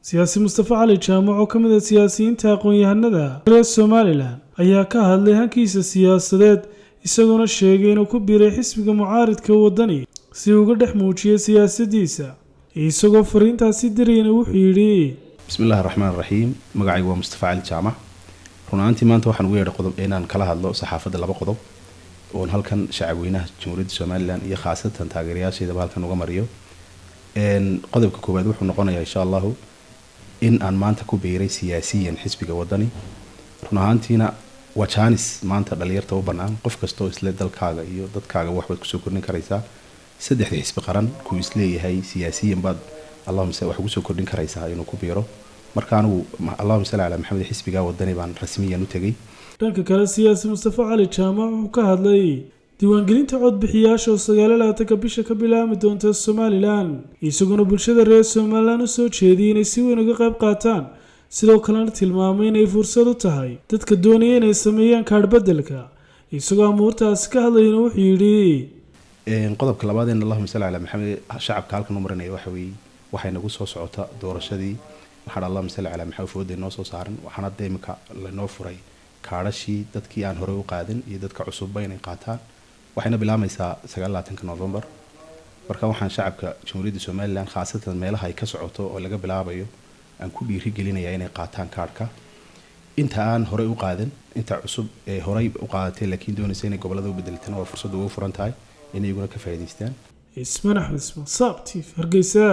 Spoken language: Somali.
siyaasi Mustafa Cali Jaamac oo kamid ah siyaasiyiinta aqoon-yahanada reer Somaliland ayaa ka hadlay hankiisa siyaasadeed isagoo sheegay inuu ku biiray xisbiga mucaaradka wadani si uu uga dhex muujiyo siyaasadiisa isagoo fariintaasi dirayna wuxuu yiri bismillaahir rahmaanir rahiim magacaygu waa Mustafa Cali Jaamac runaantii maanta waxaan ugu yeedhay qodob inaan kala hadlo saxaafadda laba qodob oo halkan shacabweynaha Jamhuuriyadda Somaliland iyo khaasatan taageerayaasheeda halkan uga mariyo qodobka koowaad wuxuu noqonayaa insha Allah in aan maanta ku biiray siyaasiyan xisbiga wadani runaantiina waa chance maanta dhalinyarta u banaan qof kasto isla dalkaaga iyo dadkaaga wax baad ku soo kordhin karaysaa saddexda xisbi qaran ku isleeyahay siyaasiyan baad Allahumma wax ugu soo kordhin karaysaa inuu ku biiro marka anigu Allahumma salli ala Maxamed xisbiga wadani baan rasmiyan u tagay dhanka kale siyaasi Mustafa Cali Jaamac wuxuu ka hadlay diiwaangelinta codbixiyaasha oo 9 bisha ka bilaabmi doonta Somaliland isagoo bulshada reer Somaliland u soo jeediyay inay si weyn uga qayb qaataan sidoo kalena tilmaamay inay fursad u tahay dadka doonaya inay sameeyaan kaadh bedelka isagoo amuurtaas ka hadlayna wuxuu yiri qodobka labaad ee Allahumma salli ala Maxamed shacabka halkan u marinay waxay nagu soo socota doorashadii waxa Allahumma salli ala Maxamed fooday noo soo saaran waxana deemka la noo furay kaadhashii dadkii aan hore u qaadin iyo dadka cusub inay qaataan waxayna bilaamaysaa 9 November marka waxaan shacabka Jamhuuriyadda Somaliland khaasatan meelaha ay ka socoto oo laga bilaabayo aan ku dhiiri gelinayaa inay qaataan kaadhka inta aan hore u qaadan inta cusub ee hore u qaadatay laakiin doonaysa inay gobolada u bedeltaan waa fursad ugu furan tahay inay iyaguna ka faa'iideystaan ismana xisma sabti fargeysa